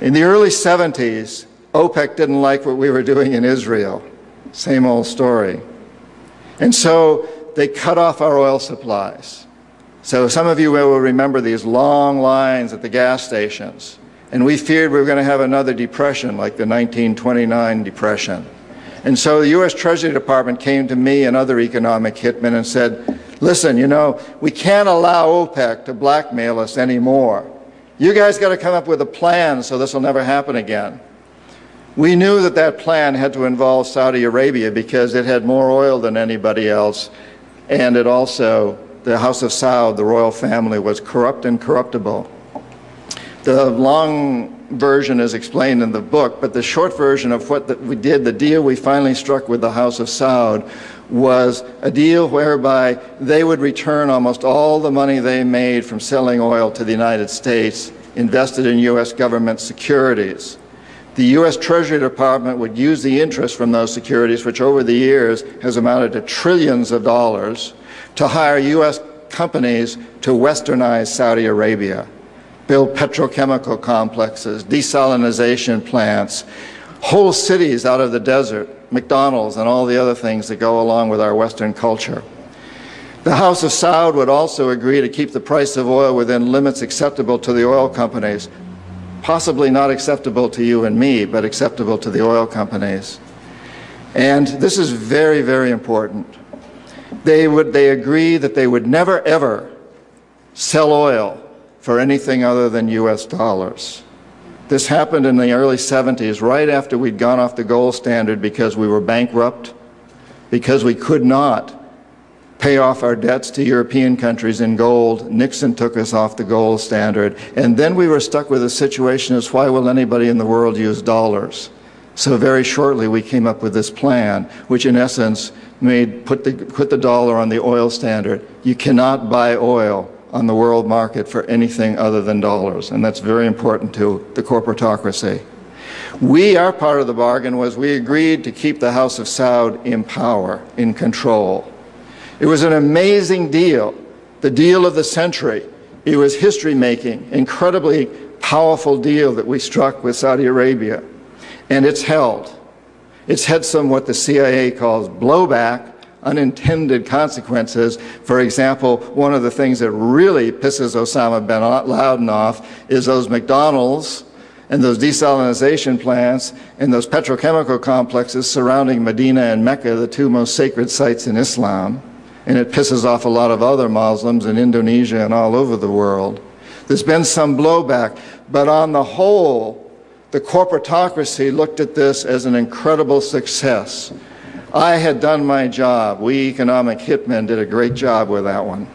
In the early 70s, OPEC didn't like what we were doing in Israel. Same old story. And so they cut off our oil supplies. So some of you will remember these long lines at the gas stations. And we feared we were going to have another depression like the 1929 depression. And so the U.S. Treasury Department came to me and other economic hitmen and said, listen, you know, we can't allow OPEC to blackmail us anymore. You guys got to come up with a plan so this will never happen again. We knew that that plan had to involve Saudi Arabia because it had more oil than anybody else, and it also, the House of Saud, the royal family, was corrupt and corruptible. The long version is explained in the book, but the short version of what we did, the deal we finally struck with the House of Saud, was a deal whereby they would return almost all the money they made from selling oil to the United States, invested in U.S. government securities. The U.S. Treasury Department would use the interest from those securities, which over the years has amounted to trillions of dollars, to hire U.S. companies to westernize Saudi Arabia, build petrochemical complexes, desalination plants, whole cities out of the desert, McDonald's and all the other things that go along with our Western culture. The House of Saud would also agree to keep the price of oil within limits acceptable to the oil companies, possibly not acceptable to you and me, but acceptable to the oil companies. And this is very, very important. They agreed that they would never, ever sell oil for anything other than US dollars. This happened in the early 70s, right after we'd gone off the gold standard because we were bankrupt, because we could not pay off our debts to European countries in gold. Nixon took us off the gold standard. And then we were stuck with a situation as why will anybody in the world use dollars? So very shortly we came up with this plan, which in essence put the dollar on the oil standard. You cannot buy oil on the world market for anything other than dollars, and that's very important to the corporatocracy. Our part of the bargain was we agreed to keep the House of Saud in power, in control. It was an amazing deal, the deal of the century. It was history-making, incredibly powerful deal that we struck with Saudi Arabia, and it's held. It's had some what the CIA calls blowback, unintended consequences. For example, one of the things that really pisses Osama bin Laden off is those McDonald's and those desalination plants and those petrochemical complexes surrounding Medina and Mecca, the two most sacred sites in Islam. And it pisses off a lot of other Muslims in Indonesia and all over the world. There's been some blowback, but on the whole, the corporatocracy looked at this as an incredible success. I had done my job. We economic hitmen did a great job with that one.